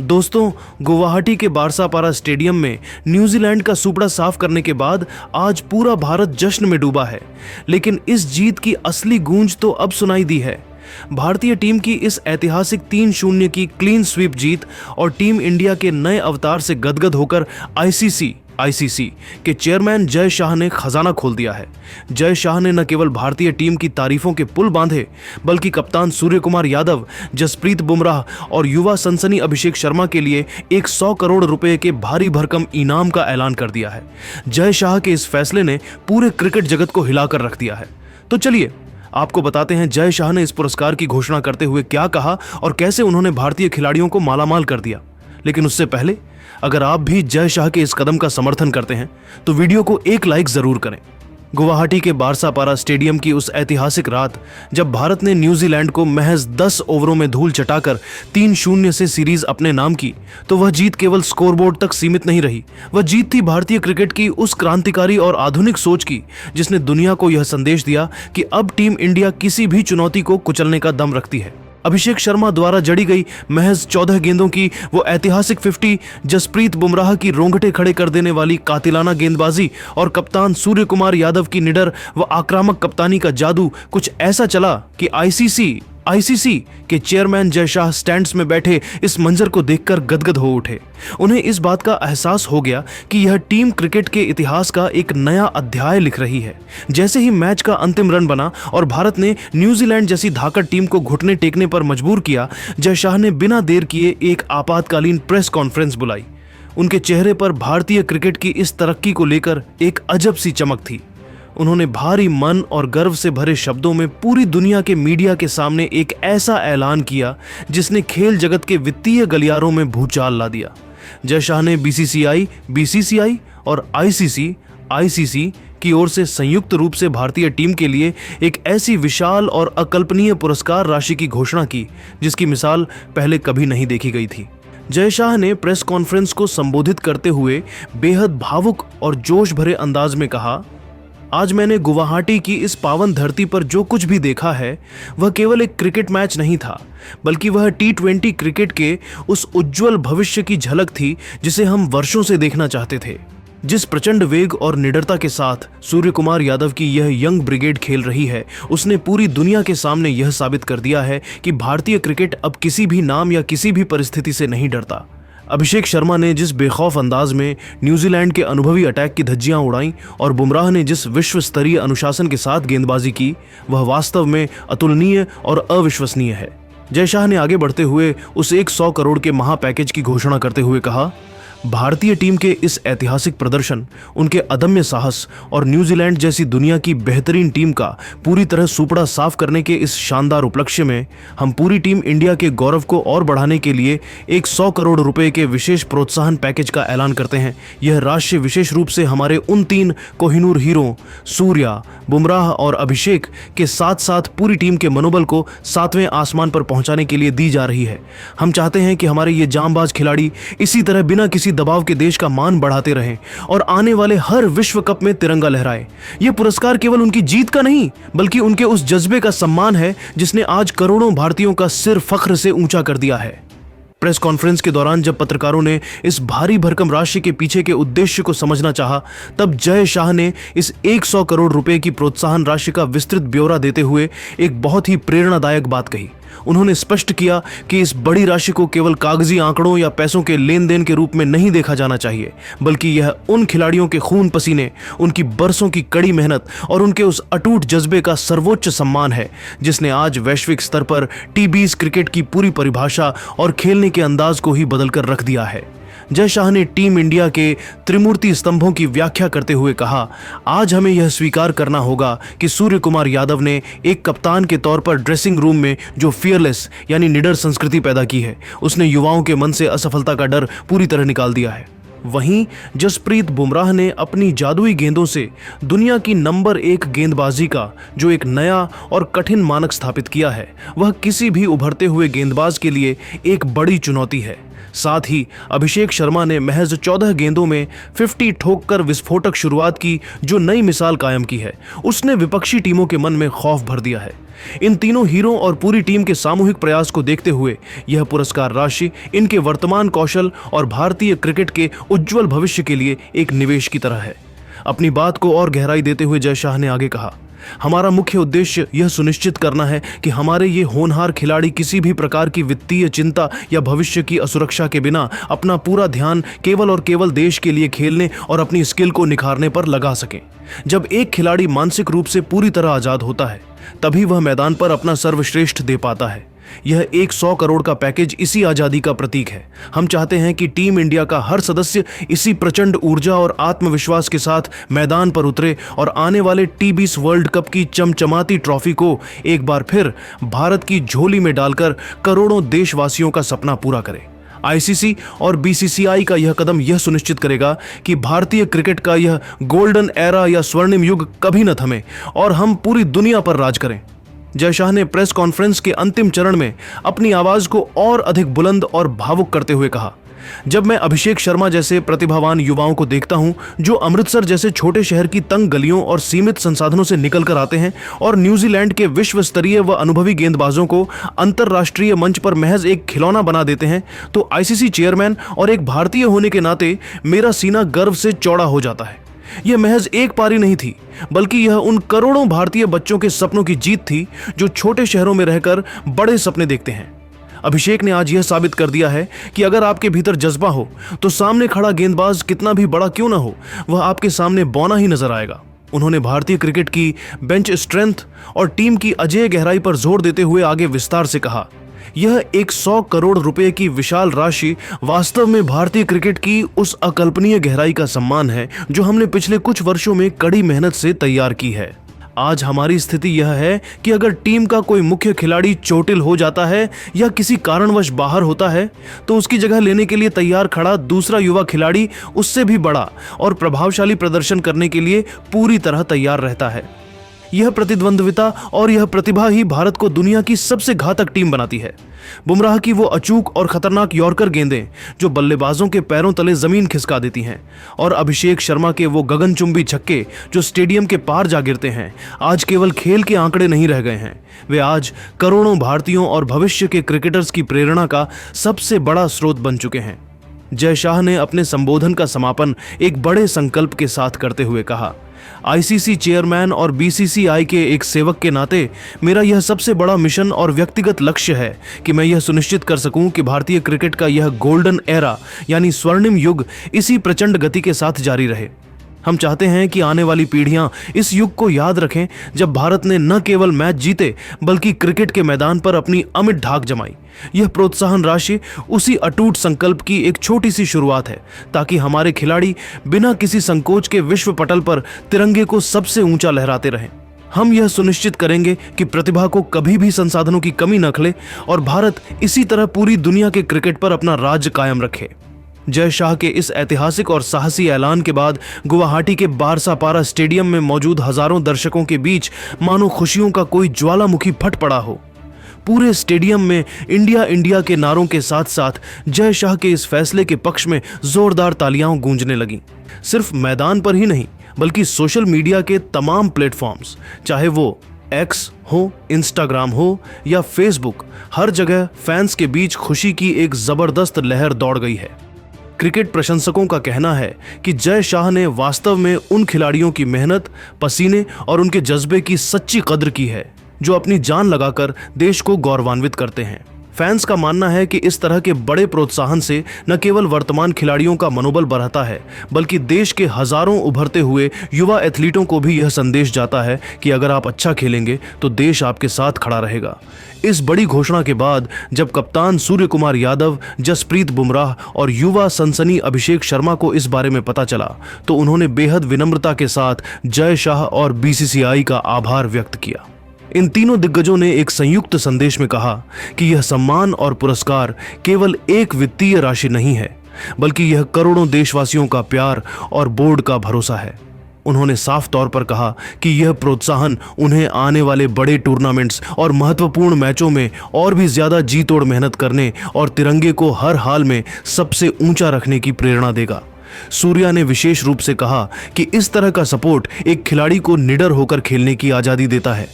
दोस्तों, गुवाहाटी के बारसापारा स्टेडियम में न्यूजीलैंड का सुपड़ा साफ करने के बाद आज पूरा भारत जश्न में डूबा है। लेकिन इस जीत की असली गूंज तो अब सुनाई दी है। भारतीय टीम की इस ऐतिहासिक 3-0 की क्लीन स्वीप जीत और टीम इंडिया के नए अवतार से गदगद होकर आईसीसी के चेयरमैन जय शाह ने खजाना खोल दिया है। जय शाह ने न केवल भारतीय टीम की तारीफों के पुल बांधे, बल्कि कप्तान सूर्य कुमार यादव, जसप्रीत बुमराह और युवा सनसनी अभिषेक शर्मा के लिए 100 करोड़ रुपए के भारी भरकम इनाम का ऐलान कर दिया है। जय शाह के इस फैसले ने पूरे क्रिकेट जगत को हिलाकर रख दिया है। तो चलिए आपको बताते हैं जय शाह ने इस पुरस्कार की घोषणा करते हुए क्या कहा और कैसे उन्होंने भारतीय खिलाड़ियों को मालामाल कर दिया। लेकिन उससे पहले अगर आप भी जय शाह के इस कदम का समर्थन करते हैं तो वीडियो को एक लाइक जरूर करें। गुवाहाटी के बारसापारा स्टेडियम की उस ऐतिहासिक रात जब भारत ने न्यूजीलैंड को महज 10 ओवरों में धूल चटाकर 3-0 से सीरीज अपने नाम की, तो वह जीत केवल स्कोरबोर्ड तक सीमित नहीं रही। वह जीत थी भारतीय क्रिकेट की उस क्रांतिकारी और आधुनिक सोच की जिसने दुनिया को यह संदेश दिया कि अब टीम इंडिया किसी भी चुनौती को कुचलने का दम रखती है। अभिषेक शर्मा द्वारा जड़ी गई महज 14 गेंदों की वो ऐतिहासिक 50, जसप्रीत बुमराह की रोंगटे खड़े कर देने वाली कातिलाना गेंदबाजी और कप्तान सूर्य कुमार यादव की निडर व आक्रामक कप्तानी का जादू कुछ ऐसा चला कि आईसीसी के चेयरमैन जय शाह स्टैंड्स में बैठे इस मंजर को देखकर गदगद हो उठे। उन्हें इस बात का एहसास हो गया कि यह टीम क्रिकेट के इतिहास का एक नया अध्याय लिख रही है। जैसे ही मैच का अंतिम रन बना और भारत ने न्यूजीलैंड जैसी धाकड़ टीम को घुटने टेकने पर मजबूर किया, जय शाह ने बिना देर किए एक आपातकालीन प्रेस कॉन्फ्रेंस बुलाई। उनके चेहरे पर भारतीय क्रिकेट की इस तरक्की को लेकर एक अजब सी चमक थी। उन्होंने भारी मन और गर्व से भरे शब्दों में पूरी दुनिया के मीडिया के सामने एक ऐसा ऐलान किया जिसने खेल जगत के वित्तीय गलियारों में भूचाल ला दिया। जय शाह ने बीसीसीआई और आईसीसी की ओर से संयुक्त रूप से भारतीय टीम के लिए एक ऐसी विशाल और अकल्पनीय पुरस्कार राशि की घोषणा की जिसकी मिसाल पहले कभी नहीं देखी गई थी। जय शाह ने प्रेस कॉन्फ्रेंस को संबोधित करते हुए बेहद भावुक और जोश भरे अंदाज में कहा, आज मैंने गुवाहाटी की इस पावन धरती पर जो कुछ भी देखा है वह केवल एक क्रिकेट मैच नहीं था, बल्कि वह T20 क्रिकेट के उस उज्जवल भविष्य की झलक थी जिसे हम वर्षों से देखना चाहते थे। जिस प्रचंड वेग और निडरता के साथ सूर्य कुमार यादव की यह यंग ब्रिगेड खेल रही है, उसने पूरी दुनिया के सामने यह साबित कर दिया है कि भारतीय क्रिकेट अब किसी भी नाम या किसी भी परिस्थिति से नहीं डरता। अभिषेक शर्मा ने जिस बेखौफ अंदाज में न्यूजीलैंड के अनुभवी अटैक की धज्जियां उड़ाईं और बुमराह ने जिस विश्व स्तरीय अनुशासन के साथ गेंदबाजी की, वह वास्तव में अतुलनीय और अविश्वसनीय है। जय शाह ने आगे बढ़ते हुए उस 100 करोड़ के महा पैकेज की घोषणा करते हुए कहा, भारतीय टीम के इस ऐतिहासिक प्रदर्शन, उनके अदम्य साहस और न्यूजीलैंड जैसी दुनिया की बेहतरीन टीम का पूरी तरह सुपड़ा साफ करने के इस शानदार उपलक्ष्य में हम पूरी टीम इंडिया के गौरव को और बढ़ाने के लिए 100 करोड़ रुपए के विशेष प्रोत्साहन पैकेज का ऐलान करते हैं। यह राशि विशेष रूप से हमारे उन 3 कोहिनूर हीरो सूर्या, बुमराह और अभिषेक के साथ साथ पूरी टीम के मनोबल को 7वें आसमान पर पहुंचाने के लिए दी जा रही है। हम चाहते हैं कि हमारे ये जांबाज खिलाड़ी इसी तरह बिना किसी दबाव के देश का मान बढ़ाते रहें और आने वाले हर विश्व कप में तिरंगा लहराए। यह पुरस्कार केवल उनकी जीत का नहीं, बल्कि उनके उस जज्बे का सम्मान है जिसने आज करोड़ों भारतीयों का सिर फख्र से ऊंचा कर दिया है। प्रेस कॉन्फ्रेंस के दौरान जब पत्रकारों ने इस भारी भरकम राशि के पीछे के उद्देश्य को समझना चाहा, तब जय शाह ने इस 100 करोड़ रुपए की प्रोत्साहन राशि का विस्तृत ब्यौरा देते हुए एक बहुत ही प्रेरणादायक बात कही। उन्होंने स्पष्ट किया कि इस बड़ी राशि को केवल कागजी आंकड़ों या पैसों के लेन देन के रूप में नहीं देखा जाना चाहिए, बल्कि यह उन खिलाड़ियों के खून पसीने, उनकी बरसों की कड़ी मेहनत और उनके उस अटूट जज्बे का सर्वोच्च सम्मान है जिसने आज वैश्विक स्तर पर T20 क्रिकेट की पूरी परिभाषा और खेलने के अंदाज को ही बदलकर रख दिया है। जय शाह ने टीम इंडिया के त्रिमूर्ति स्तंभों की व्याख्या करते हुए कहा, आज हमें यह स्वीकार करना होगा कि सूर्य कुमार यादव ने एक कप्तान के तौर पर ड्रेसिंग रूम में जो फियरलेस यानी निडर संस्कृति पैदा की है, उसने युवाओं के मन से असफलता का डर पूरी तरह निकाल दिया है। वहीं जसप्रीत बुमराह ने अपनी जादुई गेंदों से दुनिया की नंबर 1 गेंदबाजी का जो एक नया और कठिन मानक स्थापित किया है, वह किसी भी उभरते हुए गेंदबाज के लिए एक बड़ी चुनौती है। साथ ही अभिषेक शर्मा ने महज 14 गेंदों में 50 ठोक कर विस्फोटक शुरुआत की, जो नई मिसाल कायम की है। उसने विपक्षी टीमों के मन में खौफ भर दिया है। इन तीनों हीरो और पूरी टीम के सामूहिक प्रयास को देखते हुए यह पुरस्कार राशि इनके वर्तमान कौशल और भारतीय क्रिकेट के उज्जवल भविष्य के लिए एक निवेश की तरह है। अपनी बात को और गहराई देते हुए जय शाह ने आगे कहा, हमारा मुख्य उद्देश्य यह सुनिश्चित करना है कि हमारे ये होनहार खिलाड़ी किसी भी प्रकार की वित्तीय चिंता या भविष्य की असुरक्षा के बिना अपना पूरा ध्यान केवल और केवल देश के लिए खेलने और अपनी स्किल को निखारने पर लगा सकें। जब एक खिलाड़ी मानसिक रूप से पूरी तरह आजाद होता है, तभी वह मैदान पर अपना सर्वश्रेष्ठ दे पाता है। यह 100 करोड़ का पैकेज इसी आजादी का प्रतीक है। हम चाहते हैं कि टीम इंडिया का हर सदस्य इसी प्रचंड ऊर्जा और आत्मविश्वास के साथ मैदान पर उतरे और आने वाले T20 वर्ल्ड कप की चमचमाती ट्रॉफी को एक बार फिर भारत की झोली में डालकर करोड़ों देशवासियों का सपना पूरा करे। आईसीसी और बीसीसीआई का यह कदम यह सुनिश्चित करेगा कि भारतीय क्रिकेट का यह गोल्डन एरा या स्वर्णिम युग कभी न थमे और हम पूरी दुनिया पर राज करें। जय शाह ने प्रेस कॉन्फ्रेंस के अंतिम चरण में अपनी आवाज को और अधिक बुलंद और भावुक करते हुए कहा, जब मैं अभिषेक शर्मा जैसे प्रतिभावान युवाओं को देखता हूं, जो अमृतसर जैसे छोटे शहर की तंग गलियों और सीमित संसाधनों से निकलकर आते हैं और न्यूजीलैंड के विश्व स्तरीय व अनुभवी गेंदबाजों को अंतर्राष्ट्रीय मंच पर महज एक खिलौना बना देते हैं, तो आईसीसी चेयरमैन और एक भारतीय होने के नाते मेरा सीना गर्व से चौड़ा हो जाता है। यह महज एक पारी नहीं थी, बल्कि यह उन करोड़ों भारतीय बच्चों के सपनों की जीत थी जो छोटे शहरों में रहकर बड़े सपने देखते हैं। अभिषेक ने आज यह साबित कर दिया है कि अगर आपके भीतर जज्बा हो तो सामने खड़ा गेंदबाज कितना भी बड़ा क्यों ना हो, वह आपके सामने बौना ही नजर आएगा। उन्होंने भारतीय क्रिकेट की बेंच स्ट्रेंथ और टीम की अजेय गहराई पर जोर देते हुए आगे विस्तार से कहा, यह 100 करोड़ रुपए की विशाल राशि वास्तव में भारतीय क्रिकेट की उस अकल्पनीय गहराई का सम्मान है जो हमने पिछले कुछ वर्षों में कड़ी मेहनत से तैयार की है। आज हमारी स्थिति यह है कि अगर टीम का कोई मुख्य खिलाड़ी चोटिल हो जाता है या किसी कारणवश बाहर होता है, तो उसकी जगह लेने के लिए तैयार खड़ा दूसरा युवा खिलाड़ी उससे भी बड़ा और प्रभावशाली प्रदर्शन करने के लिए पूरी तरह तैयार रहता है। यह प्रतिद्वंद्विता और यह प्रतिभा ही भारत को दुनिया की सबसे घातक टीम बनाती है। बुमराह की वो अचूक और खतरनाक यॉर्कर गेंदें जो बल्लेबाजों के पैरों तले जमीन खिसका देती हैं, और अभिषेक शर्मा के वो गगनचुंबी छक्के जो स्टेडियम के पार जा गिरते हैं, आज केवल खेल के आंकड़े नहीं रह गए हैं, वे आज करोड़ों भारतीयों और भविष्य के क्रिकेटर्स की प्रेरणा का सबसे बड़ा स्रोत बन चुके हैं। जय शाह ने अपने संबोधन का समापन एक बड़े संकल्प के साथ करते हुए कहा, आईसीसी चेयरमैन और बीसीसीआई के एक सेवक के नाते मेरा यह सबसे बड़ा मिशन और व्यक्तिगत लक्ष्य है कि मैं यह सुनिश्चित कर सकूं कि भारतीय क्रिकेट का यह गोल्डन एरा यानी स्वर्णिम युग इसी प्रचंड गति के साथ जारी रहे। हम चाहते हैं कि आने वाली पीढ़ियां इस युग को याद रखें जब भारत ने न केवल मैच जीते बल्कि क्रिकेट के मैदान पर अपनी अमिट ढाक जमाई। यह प्रोत्साहन राशि उसी अटूट संकल्प की एक छोटी सी शुरुआत है, ताकि हमारे खिलाड़ी बिना किसी संकोच के विश्व पटल पर तिरंगे को सबसे ऊंचा लहराते रहें। हम यह सुनिश्चित करेंगे कि प्रतिभा को कभी भी संसाधनों की कमी न खले और भारत इसी तरह पूरी दुनिया के क्रिकेट पर अपना राज्य कायम रखे। जय शाह के इस ऐतिहासिक और साहसी ऐलान के बाद गुवाहाटी के बारसापारा स्टेडियम में मौजूद हजारों दर्शकों के बीच मानो खुशियों का कोई ज्वालामुखी फट पड़ा हो। पूरे स्टेडियम में इंडिया इंडिया के नारों के साथ साथ जय शाह के इस फैसले के पक्ष में जोरदार तालियां गूंजने लगीं। सिर्फ मैदान पर ही नहीं बल्कि सोशल मीडिया के तमाम प्लेटफॉर्म्स, चाहे वो एक्स हो, इंस्टाग्राम हो या फेसबुक, हर जगह फैंस के बीच खुशी की एक जबरदस्त लहर दौड़ गई है। क्रिकेट प्रशंसकों का कहना है कि जय शाह ने वास्तव में उन खिलाड़ियों की मेहनत, पसीने और उनके जज्बे की सच्ची कद्र की है जो अपनी जान लगाकर देश को गौरवान्वित करते हैं। फैंस का मानना है कि इस तरह के बड़े प्रोत्साहन से न केवल वर्तमान खिलाड़ियों का मनोबल बढ़ता है बल्कि देश के हजारों उभरते हुए युवा एथलीटों को भी यह संदेश जाता है कि अगर आप अच्छा खेलेंगे तो देश आपके साथ खड़ा रहेगा। इस बड़ी घोषणा के बाद जब कप्तान सूर्य कुमार यादव, जसप्रीत बुमराह और युवा सनसनी अभिषेक शर्मा को इस बारे में पता चला तो उन्होंने बेहद विनम्रता के साथ जय शाह और बीसीसीआई का आभार व्यक्त किया। इन तीनों दिग्गजों ने एक संयुक्त संदेश में कहा कि यह सम्मान और पुरस्कार केवल एक वित्तीय राशि नहीं है बल्कि यह करोड़ों देशवासियों का प्यार और बोर्ड का भरोसा है। उन्होंने साफ तौर पर कहा कि यह प्रोत्साहन उन्हें आने वाले बड़े टूर्नामेंट्स और महत्वपूर्ण मैचों में और भी ज्यादा जी तोड़ मेहनत करने और तिरंगे को हर हाल में सबसे ऊंचा रखने की प्रेरणा देगा। सूर्या ने विशेष रूप से कहा कि इस तरह का सपोर्ट एक खिलाड़ी को निडर होकर खेलने की आजादी देता है।